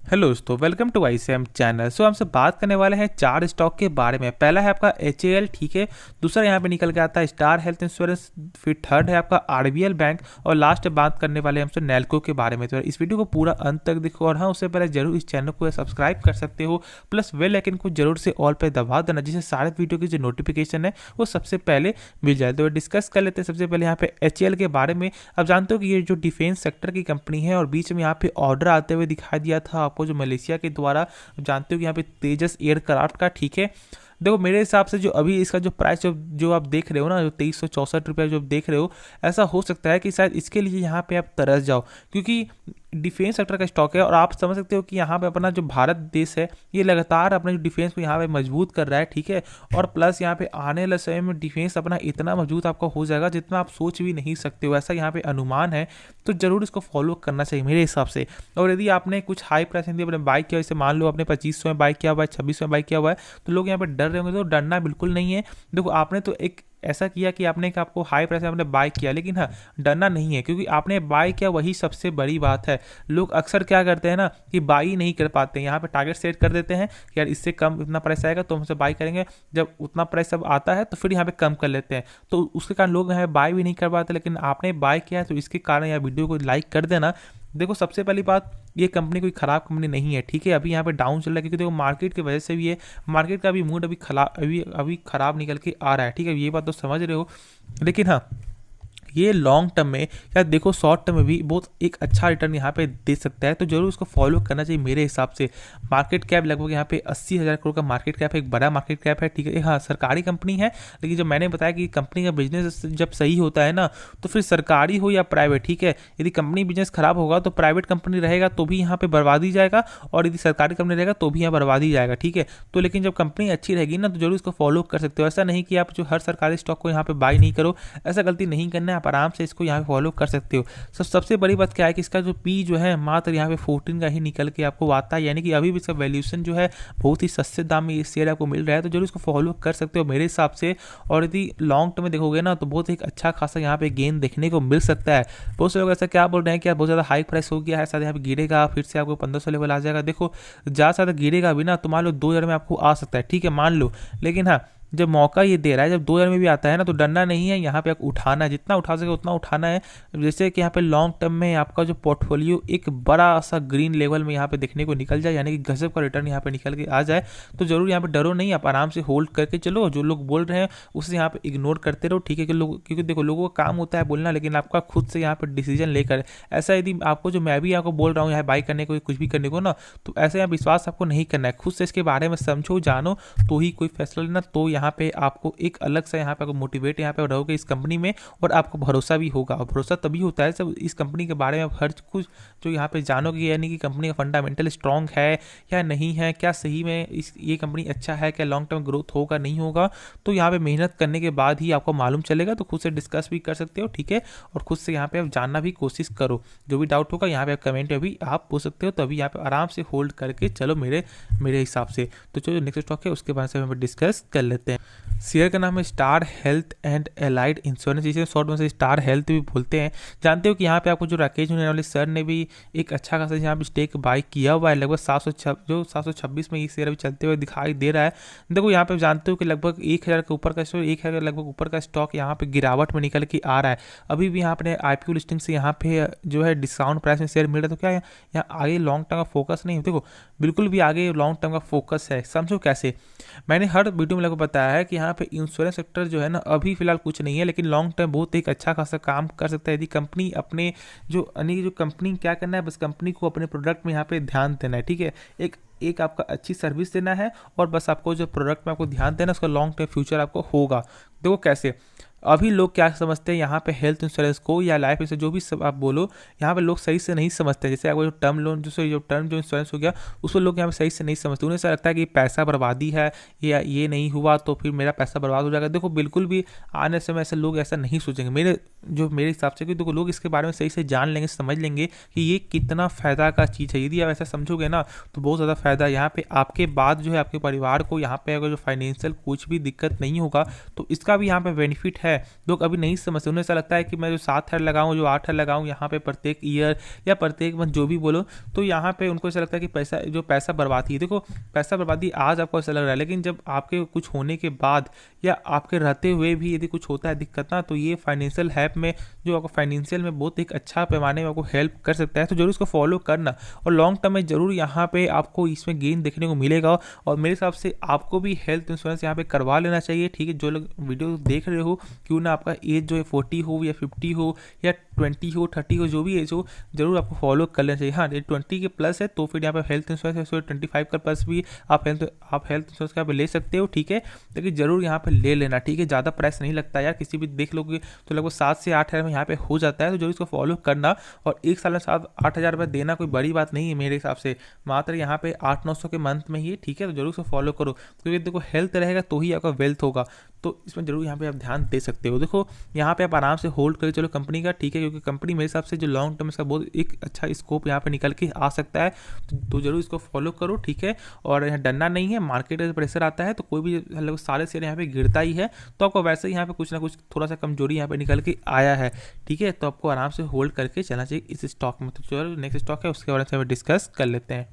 Hello दोस्तों, welcome to ICM channel. हमसे बात करने वाले हैं चार स्टॉक के बारे में। पहला है आपका HAL, ठीक है। दूसरा यहाँ पे निकल के आता है स्टार हेल्थ इंश्योरेंस। फिर थर्ड है आपका RBL बैंक और लास्ट बात करने वाले हैं हमसे नेल्को के बारे में। तो इस वीडियो को पूरा अंत तक देखो और हाँ, उससे पहले जरूर इस चैनल को सब्सक्राइब कर सकते हो, प्लस बेल आइकन को जरूर से ऑल पे दबा देना, जिससे सारे वीडियो की जो नोटिफिकेशन है वो सबसे पहले मिल जाए। तो डिस्कस कर लेते हैं सबसे पहले यहाँ पे HAL के बारे में। अब जानते हो कि ये जो डिफेंस सेक्टर की कंपनी है और बीच में यहाँ पे ऑर्डर आते हुए दिखाई दिया था आपको, जो मलेशिया के द्वारा। जानते हो कि यहाँ पे तेजस एयरक्राफ्ट का, ठीक है। देखो मेरे हिसाब से जो अभी इसका जो प्राइस जो आप देख रहे हो ना, जो 2364 जो आप देख रहे हो, ऐसा हो सकता है कि शायद इसके लिए यहाँ पे आप तरस जाओ, क्योंकि डिफेंस सेक्टर का स्टॉक है और आप समझ सकते हो कि यहाँ पे अपना जो भारत देश है ये लगातार अपने जो डिफेंस को यहाँ पे मजबूत कर रहा है, ठीक है। और प्लस यहाँ पे आने वाले समय में डिफेंस अपना इतना मजबूत आपका हो जाएगा जितना आप सोच भी नहीं सकते हो, ऐसा यहाँ पे अनुमान है। तो जरूर इसको फॉलो करना चाहिए मेरे हिसाब से। और यदि आपने कुछ हाई प्राइस में अपने बाइक किया, जैसे मान लो आपने 2500 में बाइक किया हुआ है, 2600 में बाइक किया हुआ है, तो लोग यहाँ पे डर रहे होंगे। तो डरना बिल्कुल नहीं है। देखो आपने तो एक ऐसा किया कि आपने आपको हाई प्राइस में आपने बाय किया, लेकिन हाँ, डरना नहीं है, क्योंकि आपने बाय किया वही सबसे बड़ी बात है। लोग अक्सर क्या करते हैं ना कि बाय ही नहीं कर पाते हैं, यहाँ पे टारगेट सेट कर देते हैं कि यार इससे कम इतना प्राइस आएगा तो हमसे बाय करेंगे। जब उतना प्राइस अब आता है तो फिर यहाँ पे कम कर लेते हैं, तो उसके कारण लोग यहाँ पे बाय भी नहीं कर पाते। लेकिन आपने बाय किया है तो इसके कारण यार वीडियो को लाइक कर देना। देखो सबसे पहली बात, ये कंपनी कोई ख़राब कंपनी नहीं है, ठीक है। अभी यहाँ पे डाउन चल रहा है क्योंकि देखो मार्केट की वजह से भी है, मार्केट का भी मूड अभी खराब निकल के आ रहा है, ठीक है। ये बात तो समझ रहे हो। लेकिन हाँ, ये लॉन्ग टर्म में या देखो शॉर्ट टर्म में भी बहुत एक अच्छा रिटर्न यहाँ पे दे सकता है, तो जरूर उसको फॉलो करना चाहिए मेरे हिसाब से। मार्केट कैप लगभग यहाँ पे 80,000 करोड़ का मार्केट कैप है, एक बड़ा मार्केट कैप है, ठीक है। हाँ, सरकारी कंपनी है, लेकिन जब मैंने बताया कि कंपनी का बिजनेस जब सही होता है ना, तो फिर सरकारी हो या प्राइवेट, ठीक है, यदि कंपनी बिजनेस खराब होगा तो प्राइवेट कंपनी रहेगा तो भी यहाँ पे बर्बाद ही जाएगा, और यदि सरकारी कंपनी रहेगा तो भी यहाँ बर्बाद ही जाएगा, ठीक है। तो लेकिन जब कंपनी अच्छी रहेगी ना, तो जरूर इसको फॉलो कर सकते हो। ऐसा नहीं कि आप जो हर सरकारी स्टॉक को यहाँ पे बाय नहीं करो, ऐसा गलती नहीं करना है। आप आराम से इसको यहाँ पे फॉलो कर सकते हो। सबसे बड़ी बात क्या है कि इसका जो पी जो है मात्र यहाँ पे 14 का ही निकल के आपको आता है, यानी कि अभी भी इसका वैल्यूएशन जो है बहुत ही सस्ते दाम में ये शेयर आपको मिल रहा है, तो जरूर इसको फॉलो कर सकते हो मेरे हिसाब से। और यदि लॉन्ग टर्म में देखोगे ना, तो बहुत एक अच्छा खासा यहाँ पे गेन देखने को मिल सकता है। बहुत से लोग ऐसा क्या बोल रहे हैं कि बहुत ज़्यादा हाई प्राइस हो गया है, शायद यहाँ पे गिरेगा, फिर से आपको 1500 लेवल आ जाएगा। देखो ज़्यादा से ज़्यादा गिरेगा भी ना तो मान लो 2000 में आपको आ सकता है, ठीक है, मान लो। लेकिन हाँ, जब मौका ये दे रहा है, जब 2000 में भी आता है ना, तो डरना नहीं है, यहाँ पे आपको उठाना है, जितना उठा सके उतना उठाना है। जैसे कि यहाँ पे लॉन्ग टर्म में आपका जो पोर्टफोलियो एक बड़ा सा ग्रीन लेवल में यहाँ पे देखने को निकल जाए, यानी कि गजब का रिटर्न यहाँ पे निकल के आ जाए, तो जरूर यहाँ पे डरो नहीं, आप आराम से होल्ड करके चलो। जो लोग बोल रहे हैं उसे यहाँ पे इग्नोर करते रहो, ठीक है। क्योंकि देखो लोगों का काम होता है बोलना, लेकिन आपका खुद से यहाँ पे डिसीजन लेकर, ऐसा यदि आपको जो मैं भी आपको बोल रहा हूँ यहाँ बाई करने को, कुछ भी करने को ना, तो ऐसे यहाँ विश्वास आपको नहीं करना है। खुद से इसके बारे में समझो, जानो, तो ही कोई फैसला लेना। तो यहाँ पे आपको एक अलग सा यहाँ पे आपको मोटिवेट यहाँ पे रहोगे इस कंपनी में, और आपको भरोसा भी होगा। और भरोसा तभी होता है जब इस कंपनी के बारे में आप हर कुछ जो यहाँ पे जानोगे, यानी कि कंपनी का फंडामेंटल स्ट्रांग है या नहीं है, क्या सही में ये कंपनी अच्छा है, क्या लॉन्ग टर्म ग्रोथ होगा नहीं होगा, तो यहाँ पे मेहनत करने के बाद ही आपको मालूम चलेगा। तो खुद से डिस्कस भी कर सकते हो, ठीक है, और खुद से यहाँ पे आप जानना भी कोशिश करो। जो भी डाउट होगा यहाँ पे आप कमेंट में भी आप पूछ सकते हो, तो अभी यहाँ पे आराम से होल्ड करके चलो मेरे हिसाब से। तो जो नेक्स्ट स्टॉक है उसके बारे में हम डिस्कस कर लेते हैं। शेयर का नाम है star health and allied insurance, इसे शॉर्ट में से स्टार हेल्थ भी बोलते हैं। जानते हो कि यहाँ पे आपको जो राकेश वाले सर ने भी एक अच्छा खासा यहाँ पे स्टेक बाय किया हुआ है, लगभग 726 में ये शेयर अभी चलते हुए दिखाई दे रहा है। देखो यहाँ पे जानते हो कि लगभग 1000 के ऊपर का स्टॉक, 1000 लगभग ऊपर का स्टॉक यहाँ पे गिरावट में निकल के आ रहा है। अभी भी यहाँ पे IPO लिस्टिंग से यहाँ पे जो है डिस्काउंट प्राइस में शेयर मिल रहा है, तो क्या यहाँ आगे लॉन्ग टर्म का फोकस नहीं है। देखो बिल्कुल भी आगे लॉन्ग टर्म का फोकस है, समझो कैसे। मैंने हर वीडियो में लगभग बताया है कि यहाँ पे इंश्योरेंस सेक्टर जो है ना, अभी फिलहाल कुछ नहीं है, लेकिन लॉन्ग टर्म बहुत एक अच्छा खासा काम कर सकता है यदि कंपनी अपने जो कंपनी क्या करना है, बस कंपनी को अपने प्रोडक्ट में यहाँ पे ध्यान देना है, ठीक है। एक आपका अच्छी सर्विस देना है, और बस आपको जो प्रोडक्ट में आपको ध्यान देना है, उसका लॉन्ग टर्म फ्यूचर आपको होगा। देखो कैसे अभी लोग क्या समझते हैं यहाँ पे हेल्थ इंश्योरेंस को या लाइफ इंश्योरेंस, जो भी सब आप बोलो, यहाँ पे लोग सही से नहीं समझते। जैसे आपको जो टर्म लोन जो टर्म जो इंश्योरेंस हो गया, उसको लोग यहाँ पे सही से नहीं समझते। उन्हें ऐसा लगता है कि पैसा बर्बादी है, या ये नहीं हुआ तो फिर मेरा पैसा बर्बाद हो जाएगा। देखो बिल्कुल भी आने समय ऐसे लोग ऐसा नहीं सोचेंगे मेरे हिसाब से, क्योंकि देखो लोग इसके बारे में सही से जान लेंगे, समझ लेंगे कि ये कितना फ़ायदा का चीज़ है। यदि आप ऐसा समझोगे ना, तो बहुत ज़्यादा फ़ायदा यहाँ पे आपके बाद जो है आपके परिवार को यहाँ पे अगर जो फाइनेंशियल कुछ भी दिक्कत नहीं होगा, तो इसका भी यहाँ पे बेनिफिट है। है, लोग अभी नहीं समझते। उन्हें ऐसा लगता है कि मैं जो 7 लगाऊं, जो 8 लगाऊं यहाँ पे प्रत्येक ईयर या प्रत्येक मंथ जो भी बोलो, तो यहाँ पे उनको ऐसा लगता है कि पैसा बर्बादी है। देखो, पैसा बर्बादी आज आपको ऐसा लग रहा है, लेकिन जब आपके कुछ होने के बाद या आपके रहते हुए भी यदि कुछ होता है दिक्कत ना, तो ये फाइनेंशियल हेल्प में जो आपको फाइनेंशियल में बहुत एक अच्छा पैमाने में आपको हेल्प कर सकता है। तो जरूर इसको फॉलो करना और लॉन्ग टर्म में जरूर यहाँ पे आपको इसमें गेन देखने को मिलेगा। और मेरे हिसाब से आपको भी हेल्थ इंश्योरेंस यहाँ पे करवा लेना चाहिए, ठीक है। जो लोग वीडियो देख रहे हो, क्यों ना आपका एज जो है 40 हो या 50 हो या 20 हो 30 हो, जो भी एज हो, जरूर आपको फॉलो कर लेना चाहिए। हाँ, ये 20 के प्लस है तो फिर यहाँ पे हेल्थ इंश्योरेंस है, 25 का प्लस भी आप हेल्थ इंश्योरेंस यहाँ पे ले सकते हो, ठीक है। लेकिन जरूर यहाँ पे ले लेना, ठीक है। ज़्यादा प्राइस नहीं लगता यार, किसी भी देख लोगे तो लगभग 7 से 8 हज़ार में यहाँ पे हो जाता है। तो जरूर इसको फॉलो करना। और एक साल में 7-8 हज़ार रुपये देना कोई बड़ी बात नहीं है मेरे हिसाब से, मात्र यहाँ पे 800-900 के मंथ में ही, ठीक है। तो जरूर इसको फॉलो करो, क्योंकि देखो हेल्थ रहेगा तो ही आपका वेल्थ होगा। तो इसमें जरूर यहाँ पे आप ध्यान दे सकते हो। देखो यहाँ पे आप आराम से होल्ड करके चलो कंपनी का, ठीक है, क्योंकि कंपनी मेरे हिसाब से जो लॉन्ग टर्म इसका बहुत एक अच्छा स्कोप यहाँ पे निकल के आ सकता है। तो जरूर इसको फॉलो करो, ठीक है। और यहाँ डरना नहीं है, मार्केट में प्रेशर आता है तो कोई भी लगभग सारे शेयर यहाँ पे गिरता ही है, तो आपको वैसे ही यहाँ पे कुछ ना कुछ थोड़ा सा कमजोरी यहाँ पे निकल के आया है, ठीक है। तो आपको आराम से होल्ड करके चलना चाहिए इस स्टॉक में। तो चलो नेक्स्ट स्टॉक है उसके बारे में डिस्कस कर लेते हैं।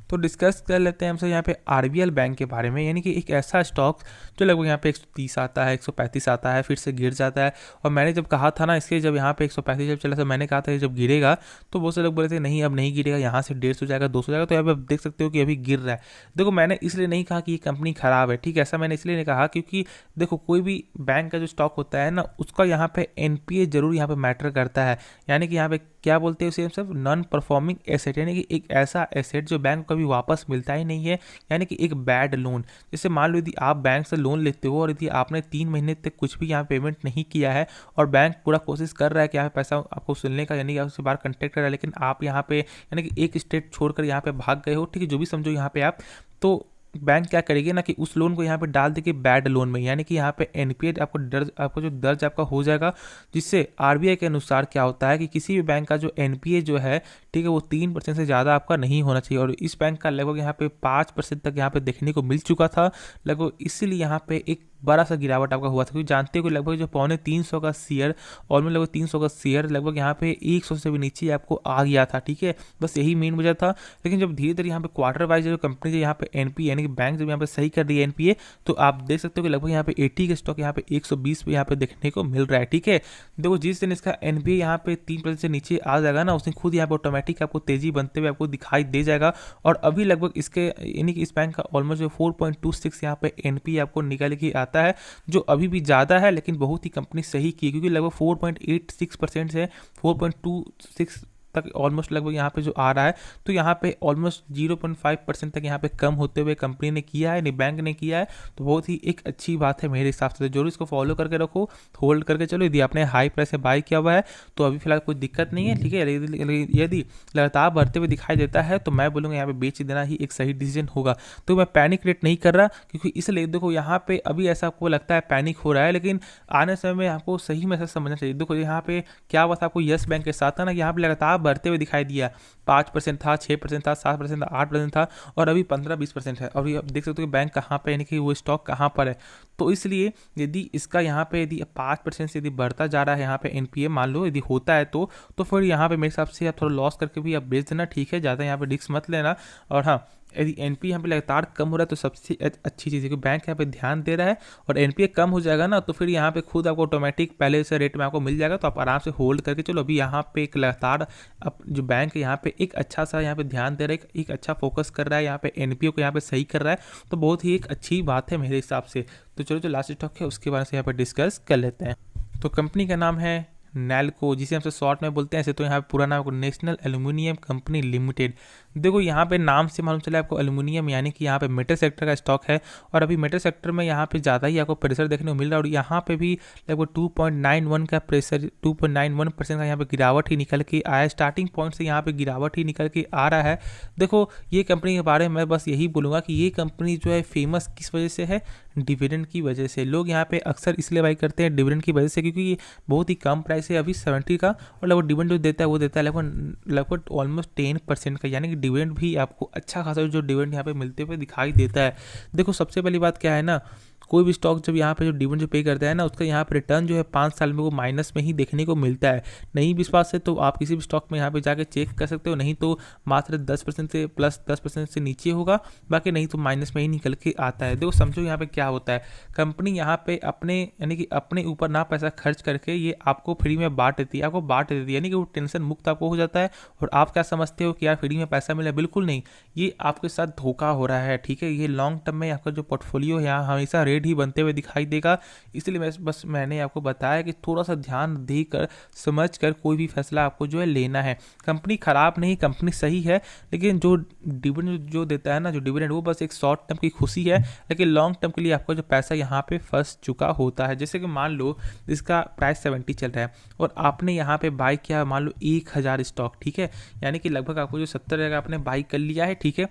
तो डिस्कस कर लेते हैं हमसे यहाँ पे आरबीएल बैंक के बारे में, यानी कि एक ऐसा स्टॉक जो लगभग यहाँ पे 130 आता है, 135 आता है, फिर से गिर जाता है। और मैंने जब कहा था ना इसके, जब यहाँ पे 135 जब चला था, मैंने कहा था जब गिरेगा तो बहुत से लोग बोले थे नहीं अब नहीं गिरेगा, यहाँ से 150 जाएगा, 200 जाएगा। तो यहाँ पे आप देख सकते हो कि अभी गिर रहा है। देखो मैंने इसलिए नहीं कहा कि ये कंपनी खराब है, ठीक है, ऐसा मैंने इसलिए नहीं कहा क्योंकि देखो कोई भी बैंक का जो स्टॉक होता है ना, उसका यहाँ पे एनपीए जरूर यहाँ पे मैटर करता है। यानी कि यहाँ पे क्या बोलते हैं उसे, सब नॉन परफॉर्मिंग एसेट, यानी कि एक ऐसा एसेट जो बैंक को कभी वापस मिलता ही नहीं है, यानी कि एक बैड लोन। जैसे मान लो यदि आप बैंक से लोन लेते हो और यदि आपने 3 महीने तक कुछ भी यहाँ पेमेंट नहीं किया है और बैंक पूरा कोशिश कर रहा है कि यहाँ पैसा आपको सुनने का, यानी कि उससे बाहर कंटेक्ट कर रहा है, लेकिन आप यहाँ पे यानी कि एक स्टेट छोड़कर यहाँ पे भाग गए हो, ठीक है, जो भी समझो यहाँ पे आप, तो बैंक क्या करेगी ना कि उस लोन को यहाँ पे डाल देगी बैड लोन में, यानी कि यहाँ पे एनपीए आपको जो दर्ज आपका हो जाएगा। जिससे आरबीआई के अनुसार क्या होता है कि किसी भी बैंक का जो एनपीए जो है, ठीक है, वो 3% से ज़्यादा आपका नहीं होना चाहिए। और इस बैंक का लगभग यहाँ पे 5% तक यहाँ पे देखने को मिल चुका था लगभग, इसीलिए यहाँ पे एक बड़ा सा गिरावट आपका हुआ था। क्योंकि जानते हो कि लगभग जो 350 का शेयर और में लगभग 300 का शेयर लगभग यहाँ पे 100 से भी नीचे आपको आ गया था, ठीक है। बस यही मेन वजह था। लेकिन जब धीरे धीरे यहाँ पे क्वार्टर वाइज जो कंपनी जो यहाँ पे एनपीए यानी कि बैंक जब यहाँ पे सही कर रही है एनपीए, तो आप देख सकते हो कि लगभग यहाँ पे 80 के स्टॉक यहाँ पे 120 पे यहाँ पे देखने को मिल रहा है, ठीक है। देखो जिस दिन इसका एनपीए यहाँ पे 3% से नीचे आ जाएगा ना, उस दिन खुद यहाँ पे ऑटोमेटिक आपको तेजी बनते हुए आपको दिखाई दे जाएगा। और अभी लगभग इसके यानी कि इस बैंक का ऑलमोस्ट जो 4.26 यहाँ पे एनपीए आपको निकल के आता है, जो अभी भी ज़्यादा है, लेकिन बहुत ही कंपनी सही की, क्योंकि लगभग 4.86% से 4.26 तक ऑलमोस्ट लगभग यहाँ पे जो आ रहा है, तो यहाँ पे ऑलमोस्ट 0.5% तक यहाँ पे कम होते हुए कंपनी ने किया है, नहीं बैंक ने किया है। तो बहुत ही एक अच्छी बात है मेरे हिसाब से। तो जरूर इसको फॉलो करके रखो, होल्ड करके चलो। यदि आपने हाई प्राइस से बाय किया हुआ है तो अभी फिलहाल कोई दिक्कत नहीं है, ठीक है। यदि लगातार बढ़ते हुए दिखाई देता है तो मैं बोलूँगा यहाँ पे बेच देना ही एक सही डिसीजन होगा। तो मैं पैनिक रेट नहीं कर रहा, क्योंकि इसलिए देखो यहाँ पे अभी ऐसा आपको लगता है पैनिक हो रहा है, लेकिन आने समय में आपको सही में ऐसा समझना चाहिए। देखो यहाँ पे क्या हुआ था आपको यस बैंक के साथ था ना, यहाँ पे लगातार बढ़ते हुए दिखाई दिया, 5% था, 6% था, 7% था, 8% था, और अभी 15-20% है। और अब देख सकते हो कि बैंक कहाँ पे, यानी कि वो स्टॉक कहाँ पर है। तो इसलिए यदि इसका यहाँ पे यदि 5% से यदि बढ़ता जा रहा है यहाँ पे एनपीए, मान लो यदि होता है तो फिर यहाँ पे मेरे हिसाब से आप थोड़ा लॉस करके भी आप बेच देना, ठीक है, ज़्यादा यहाँ पे रिस्क मत लेना। और हाँ, यदि एनपीए यहाँ पे लगातार कम हो रहा है तो सबसे अच्छी चीज़ है कि बैंक यहाँ पे ध्यान दे रहा है, और एनपीए कम हो जाएगा ना तो फिर यहाँ पे खुद आपको ऑटोमेटिक पहले से रेट में आपको मिल जाएगा। तो आप आराम से होल्ड करके चलो। अभी यहाँ पे एक लगातार अब जो बैंक है यहाँ पे एक अच्छा सा यहाँ पे ध्यान दे रहा है, एक अच्छा फोकस कर रहा है, यहाँ पे एनपीए को यहाँ पे सही कर रहा है, तो बहुत ही एक अच्छी बात है मेरे हिसाब से। तो चलो जो लास्ट स्टॉक है उसके बारे से यहाँ पे डिस्कस कर लेते हैं। तो कंपनी का नाम है नैल्को, जिसे हमसे शॉर्ट में बोलते हैं। ऐसे तो यहाँ पे पूरा नाम आपको नेशनल एल्यूमिनियम कंपनी लिमिटेड। देखो यहाँ पे नाम से मालूम चला आपको एल्यूमिनियम, यानी कि यहाँ पे मेटल सेक्टर का स्टॉक है, और अभी मेटल सेक्टर में यहाँ पे ज़्यादा ही आपको प्रेशर देखने को मिल रहा है। और यहाँ पे भी लगभग 2.91 का प्रेशर, 2.91% का यहाँ पे गिरावट ही निकल के आया। स्टार्टिंग पॉइंट से यहाँ पे गिरावट ही निकल के आ रहा है। देखो ये कंपनी के बारे में मैं बस यही बोलूँगा कि ये कंपनी जो है फेमस किस वजह से है, डिविडेंड की वजह से। लोग यहाँ पे अक्सर इसलिए बाई करते हैं डिविडेंड की वजह से, क्योंकि ये बहुत ही कम प्राइस है अभी 70 का, और लगभग डिविडेंड जो देता है वो देता है लगभग ऑलमोस्ट 10% का, यानी कि डिविडेंड भी आपको अच्छा खासा जो डिविडेंड यहाँ पे मिलते हुए दिखाई देता है। देखो सबसे पहली बात क्या है ना कोई भी स्टॉक जब यहाँ पे जो डिविडेंड जो पे करता है ना, उसका यहाँ पे रिटर्न जो है 5 साल में वो माइनस में ही देखने को मिलता है। नहीं विश्वास है तो आप किसी भी स्टॉक में यहाँ पे जाके चेक कर सकते हो, नहीं तो मात्र 10% से प्लस 10% से नीचे होगा, बाकी नहीं तो माइनस में ही निकल के आता है। देखो समझो यहाँ पे क्या होता है, कंपनी यहाँ पे अपने यानी कि अपने ऊपर ना पैसा खर्च करके ये आपको फ्री में बांट देती है, आपको बांट देती है, यानी कि वो टेंशन मुक्त आपको हो जाता है। और आप क्या समझते हो कि यार फ्री में पैसा मिला, बिल्कुल नहीं, ये आपके साथ धोखा हो रहा है, ठीक है। ये लॉन्ग टर्म में आपका जो पोर्टफोलियो है यहाँ हमेशा रेड ही बनते हुए दिखाई देगा। इसलिए मैंने आपको बताया कि थोड़ा सा ध्यान देकर समझ कर कोई भी फैसला आपको जो है लेना है। कंपनी खराब नहीं, कंपनी सही है, लेकिन जो डिविडेंड जो देता है ना, जो डिविडेंड वो बस एक शॉर्ट टर्म की खुशी है, लेकिन लॉन्ग टर्म के लिए आपका जो पैसा यहाँ पे फंस चुका होता है। जैसे कि मान लो इसका प्राइस 70 चल रहा है और आपने यहाँ पे बाई किया मान लो 1000 स्टॉक, ठीक है, यानी कि लगभग आपको जो 70 का आपने बाई कर लिया है, ठीक है।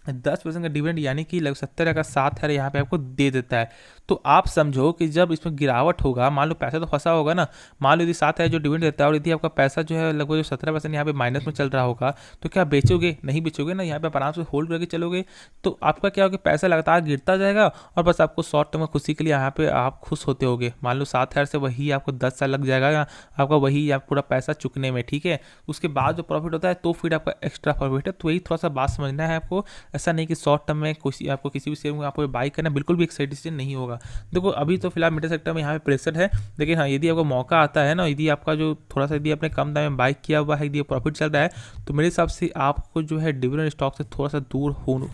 10% का डिविडेंड यानी कि लगभग 70 का 7 यहाँ पे आपको दे देता है। तो आप समझो कि जब इसमें गिरावट होगा, मान लो पैसा तो फंसा होगा ना, मान लो यदि 7 जो डिविडेंड देता है और यदि आपका पैसा जो है लगभग जो 17% यहाँ पे माइनस में चल रहा होगा, तो क्या बेचोगे? नहीं बेचोगे ना, यहाँ पे आराम से होल्ड करके चलोगे। तो आपका क्या होगा, पैसा लगातार गिरता जाएगा और बस आपको शॉर्ट टर्म खुशी के लिए यहाँ पे आप खुश होते होगे। मान लो 7 से वही आपको 10 साल लग जाएगा आपका वही आप पूरा पैसा चुकने में, ठीक है। उसके बाद जो प्रॉफिट होता है तो फिर आपका एक्स्ट्रा प्रॉफिट है। तो वही थोड़ा सा बात समझना है आपको। ऐसा नहीं कि शॉर्ट टर्म में आपको किसी भी शेयर में आपको बाई करना बिल्कुल भी एक सही डिसीजन नहीं होगा। देखो अभी तो फिलहाल मेटल सेक्टर में यहाँ पे प्रेशर है, लेकिन हाँ यदि आपको मौका आता है ना, यदि आपका जो थोड़ा सा यदि आपने कम दाम में बाई किया हुआ है, यदि प्रॉफिट चल रहा है, तो मेरे हिसाब से आपको जो है डिविडेंड स्टॉक से थोड़ा सा दूर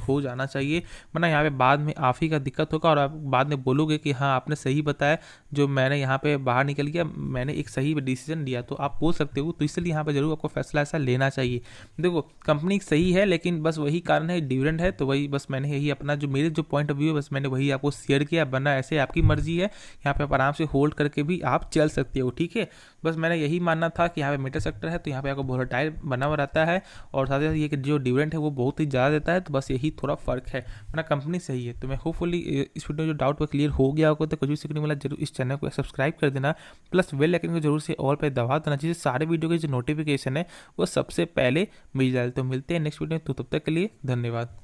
हो जाना चाहिए, वरना यहाँ पे बाद में आप ही का दिक्कत होगा और आप बाद में बोलोगे कि हाँ आपने सही बताया, जो मैंने यहाँ पे बाहर निकल गया, मैंने एक सही डिसीजन लिया, तो आप बोल सकते हो। तो इसलिए यहाँ पे जरूर आपको फैसला ऐसा लेना चाहिए। देखो कंपनी सही है, लेकिन बस वही कारण है डिविडेंड है, तो वही बस मैंने यही अपना जो मेरे जो पॉइंट ऑफ व्यू है बस मैंने वही आपको शेयर किया, वरना ऐसे आपकी मर्जी है, यहाँ पे आप आराम से होल्ड करके भी आप चल सकते हो, ठीक है। बस मैंने यही मानना था कि यहाँ पे मेटल सेक्टर है तो यहाँ पे आपको वोलेटाइल बना हुआ रहता है और साथ ही साथ ये कि जो डिविडेंड है वो बहुत ही ज़्यादा देता है, तो बस यही थोड़ा फर्क है, वरना कंपनी सही है। तो मैं होपफुली इस वीडियो में जो डाउट वो क्लियर हो गया होगा, तो कुछ भी सीखने वाला जरूर इस चैनल को सब्सक्राइब कर देना, प्लस बेल आइकन को जरूर से ऑल पे दबा देना, जिससे सारे वीडियो के जो नोटिफिकेशन है वो सबसे पहले मिल जाए। तो मिलते हैं नेक्स्ट वीडियो में, तो तब तक के लिए धन्यवाद।